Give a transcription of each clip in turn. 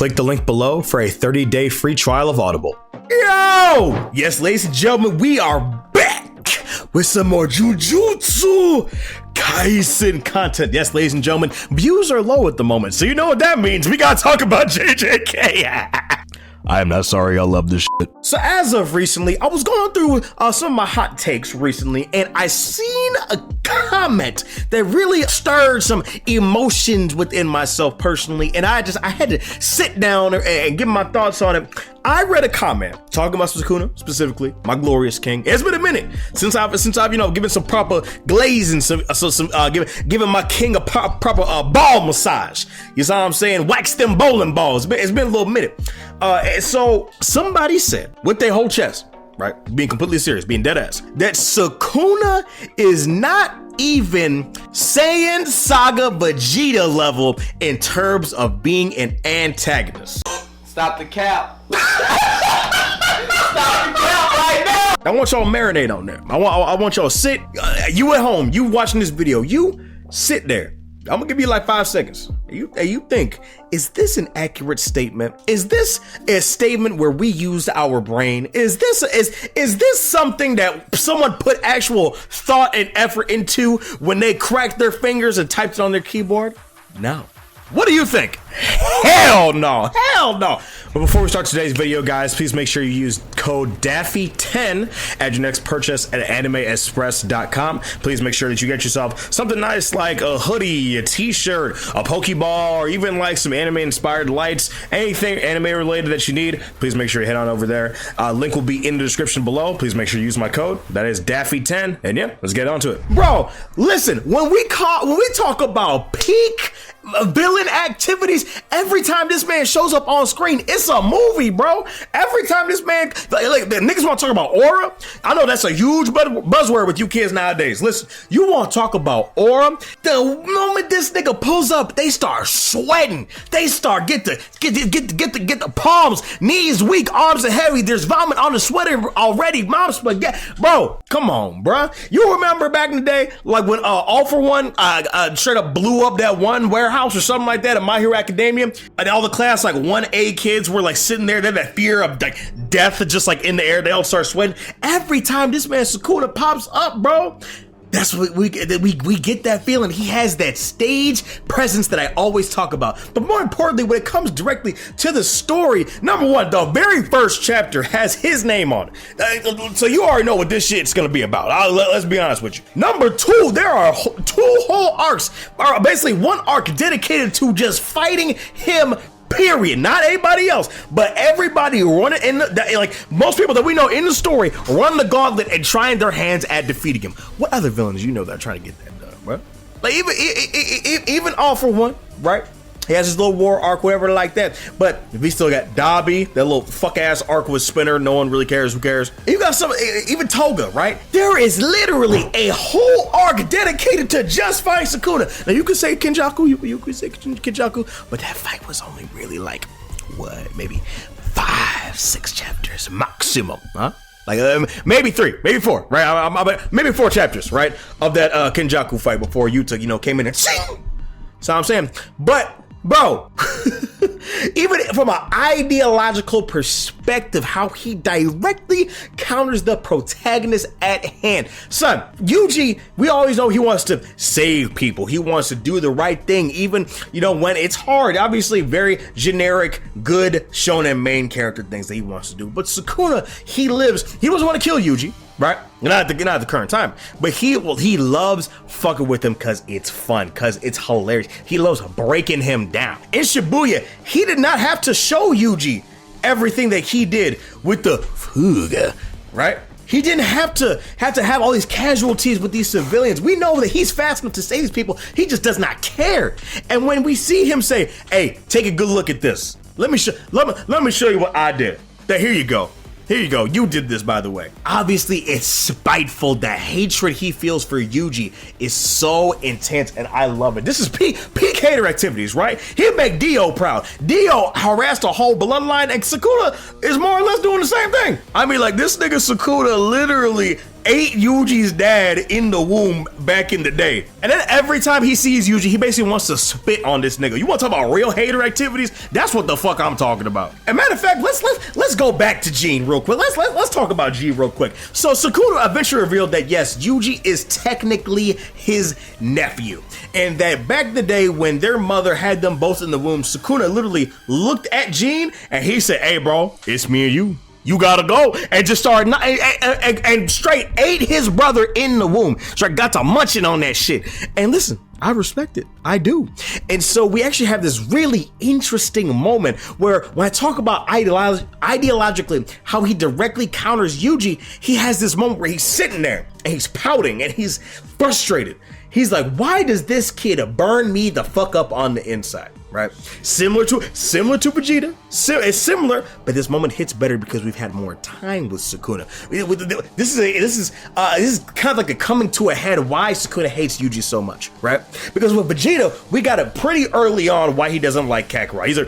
Click the link below for a 30-day free trial of Audible. Yo! Yes, ladies and gentlemen, we are back with some more Jujutsu Kaisen content. Yes, ladies and gentlemen, views are low at the moment, so you know what that means. We gotta talk about JJK. I am not sorry, I love this shit. So as of recently, I was going through some of my hot takes recently, and I seen a comment that really stirred some emotions within myself personally, and I had to sit down and give my thoughts on it. I read a comment talking about Sukuna specifically, my glorious king. It's been a minute since I've given some proper glazing, giving my king a proper ball massage. You see what I'm saying? Wax them bowling balls. It's been a little minute. So somebody said with their whole chest, right, being completely serious, being dead ass, that Sukuna is not even Saiyan Saga Vegeta level in terms of being an antagonist. Stop the cap. Stop the cap right now. I want y'all to marinate on that. I want y'all to sit. You at home, you watching this video, you sit there. I'm gonna give you like 5 seconds. You think, is this an accurate statement? Is this a statement where we used our brain? Is this something that someone put actual thought and effort into when they cracked their fingers and typed it on their keyboard? No. What do you think? Hell no. Hell no. But before we start today's video, guys, please make sure you use code DAFFY10 at your next purchase at animeexpress.com. Please make sure that you get yourself something nice like a hoodie, a t-shirt, a Pokeball, or even like some anime-inspired lights, anything anime-related that you need. Please make sure you head on over there. Link will be in the description below. Please make sure you use my code. That is DAFFY10. And yeah, let's get on to it. Bro, listen, when we talk about peak villain activities, every time this man shows up on screen, it's a movie, bro. Every time this man, like the niggas want to talk about aura. I know that's a huge buzzword with you kids nowadays. Listen, you want to talk about aura? The moment this nigga pulls up, they start sweating. They start get the palms, knees weak, arms are heavy. There's vomit on the sweater already. Mom's spaghetti, bro. Come on, bro. You remember back in the day, like when All For One straight up blew up that one warehouse or something like that at My Hero Academia, and all the class like 1A kids were like sitting there, they had that fear of like death just like in the air, they all start sweating. Every time this man Sukuna pops up, bro, that's what we get that feeling. He has that stage presence that I always talk about. But more importantly, when it comes directly to the story, number one, the very first chapter has his name on it. So you already know what this shit's gonna be about. Let's be honest with you. Number two, there are 2 whole arcs, or basically one arc dedicated to just fighting him, period. Not anybody else, but everybody running in like most people that we know in the story run the gauntlet and trying their hands at defeating him. What other villains you know that are trying to get that done, bro? Like even All For One, right? He has his little war arc, whatever like that. But we still got Dobby, that little fuck ass arc with Spinner. No one really cares. Who cares? You got some, even Toga, right? There is literally a whole arc dedicated to just fighting Sukuna. Now you could say Kenjaku, you could say Kenjaku, but that fight was only really like what, maybe 5-6 chapters maximum, huh? Like maybe 3, maybe 4, right? Maybe 4 chapters, right, of that Kenjaku fight before Yuta, came in and sing. So I'm saying, but bro, even from an ideological perspective, how he directly counters the protagonist at hand. Son, Yuji, we always know he wants to save people. He wants to do the right thing, even, when it's hard. Obviously, very generic, good shonen main character things that he wants to do. But Sukuna, he doesn't want to kill Yuji, right? Not at the current time, but he loves fucking with him because it's fun, because it's hilarious. He loves breaking him down. In Shibuya, he did not have to show Yuji everything that he did with the Fuga, right? He didn't have to have all these casualties with these civilians. We know that he's fast enough to save these people. He just does not care. And when we see him say, "Hey, take a good look at this. Let me show you what I did." Then here you go. Here you go. You did this, by the way. Obviously, it's spiteful. The hatred he feels for Yuji is so intense, and I love it. This is peak hater activities, right? He'll make Dio proud. Dio harassed a whole bloodline, and Sukuna is more or less doing the same thing. I mean, like, this nigga Sukuna literally ate Yuji's dad in the womb back in the day. And then every time he sees Yuji, he basically wants to spit on this nigga. You want to talk about real hater activities? That's what the fuck I'm talking about. And matter of fact, let's go back to Jin real quick. Let's talk about Jin real quick. So Sukuna eventually revealed that yes, Yuji is technically his nephew. And that back in the day when their mother had them both in the womb, Sukuna literally looked at Jin and he said, "Hey bro, it's me and you. You gotta go," and just started and straight ate his brother in the womb. Straight got to munching on that shit. And listen, I respect it. I do. And so we actually have this really interesting moment where when I talk about ideologically how he directly counters Yuji, he has this moment where he's sitting there and he's pouting and he's frustrated. He's like, why does this kid burn me the fuck up on the inside? Right? Similar to Vegeta. It's similar, but this moment hits better because we've had more time with Sukuna. This is kind of like a coming to a head why Sukuna hates Yuji so much, right? Because with Vegeta, we got it pretty early on why he doesn't like Kakarot. He's like,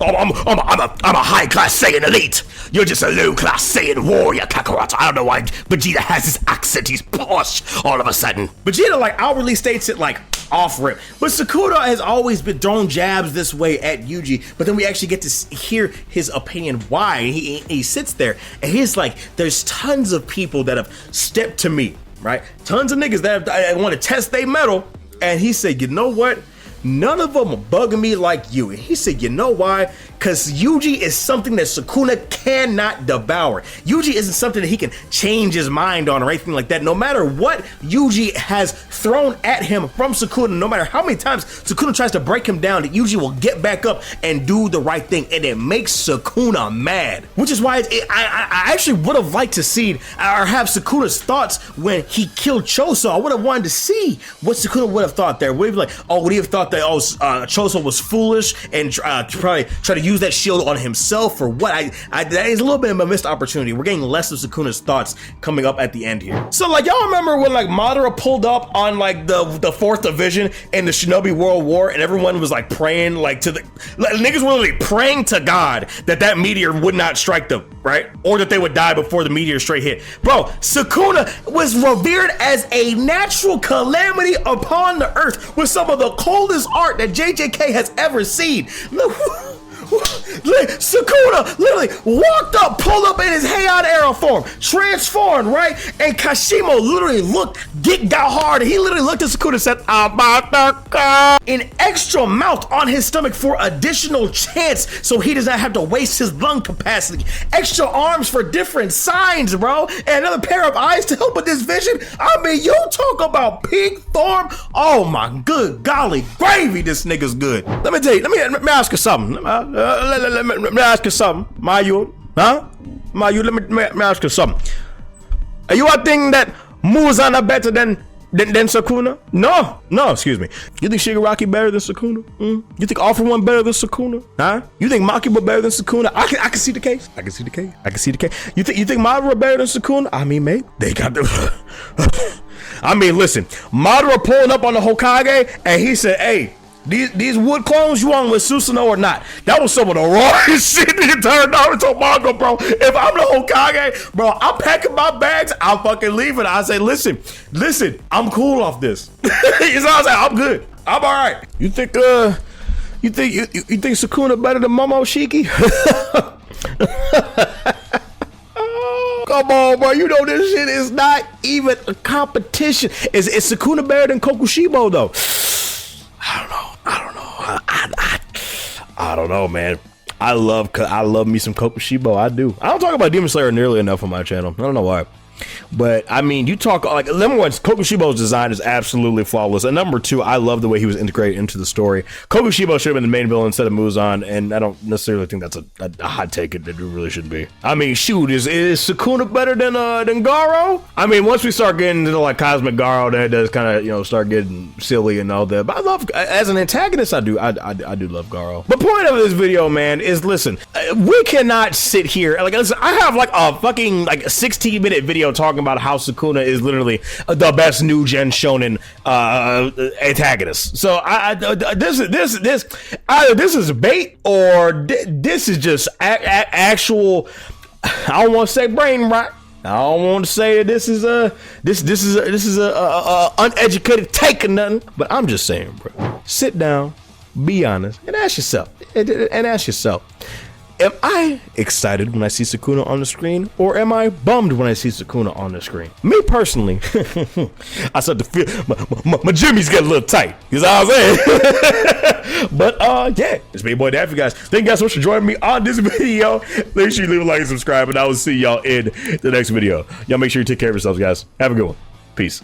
I'm a high class Saiyan elite. You're just a low class Saiyan warrior, Kakarot. I don't know why Vegeta has this accent. He's posh all of a sudden. Vegeta like outwardly states it like off rip, but Sukuna has always been throwing jabs this way at Yuji, but then we actually get to hear his opinion why. He sits there and he's like, there's tons of people that have stepped to me, right? Tons of niggas that want to test their metal, and he said, you know what? None of them are bugging me like you. And he said, you know why? Because Yuji is something that Sukuna cannot devour. Yuji isn't something that he can change his mind on or anything like that. No matter what Yuji has thrown at him from Sukuna, no matter how many times Sukuna tries to break him down, that Yuji will get back up and do the right thing. And it makes Sukuna mad. Which is why I actually would have liked to see or have Sukuna's thoughts when he killed Choso. I would have wanted to see what Sukuna would have thought there. Would he be like, oh, would he have thought that Choso was foolish and probably try to use that shield on himself or what? That is a little bit of a missed opportunity. We're getting less of Sukuna's thoughts coming up at the end here. So like y'all remember when like Madara pulled up on like the 4th division in the Shinobi World War and everyone was like praying like to the niggas were literally praying to God that meteor would not strike them, right? Or that they would die before the meteor straight hit. Bro, Sukuna was revered as a natural calamity upon the earth with some of the coldest art that JJK has ever seen. Sukuna literally walked up, pulled up in his Heian Era form, transformed, right? And Kashimo literally got hard. He literally looked at Sukuna and said, an extra mouth on his stomach for additional chance so he does not have to waste his lung capacity. Extra arms for different signs, bro. And another pair of eyes to help with this vision. I mean, you talk about peak form. Oh my good golly gravy, this nigga's good. Let me tell you, let me ask you something. Let me ask you something, Mayu, huh? Mayu, let me ask you something. Are you a thing that Muzan are better than Sukuna? No, excuse me. You think Shigaraki better than Sukuna? You think All For One better than Sukuna? Huh? You think Makiba better than Sukuna? I can see the case. I can see the case. You think Madara better than Sukuna? I mean, maybe they got the. I mean, listen, Madara pulling up on the Hokage and he said, "Hey, these wood clones, you on with Susanoo or not?" That was some of the rawest shit the entire Naruto manga, bro. If I'm the Hokage, bro, I'm packing my bags, I'm fucking leaving. I say, listen, I'm cool off this. You know what I'm saying? I'm good. I'm all right. You think Sukuna better than Momoshiki? Come on, bro. You know this shit is not even a competition. Is Sukuna better than Kokushibo though? I don't know, man. I love me some Kokushibo. I do. I don't talk about Demon Slayer nearly enough on my channel. I don't know why. But I mean, you talk like number one, Kokushibo's design is absolutely flawless, and number two, I love the way he was integrated into the story. Kokushibo should have been the main villain instead of Muzan, and I don't necessarily think that's a hot take. It really shouldn't be. I mean, shoot, is Sukuna better than Garo? I mean, once we start getting into like Cosmic Garo, then it does kind of start getting silly and all that. But I love as an antagonist, I do love Garo. The point of this video, man, is listen, we cannot sit here like listen. I have like a fucking like 16-minute video talking about how Sukuna is literally the best new gen shonen antagonist. So this either this is bait or this is just actual. I don't want to say brain rot. I don't want to say that this is a uneducated take or nothing, but I'm just saying, bro. Sit down, be honest, and ask yourself. Am I excited when I see Sukuna on the screen, or am I bummed when I see Sukuna on the screen? Me personally, I start to feel my jimmies get a little tight. You know what I'm saying? But yeah, it's me, boy, Daten, guys. Thank you guys so much for joining me on this video. Make sure you leave a like and subscribe, and I will see y'all in the next video. Y'all make sure you take care of yourselves, guys. Have a good one. Peace.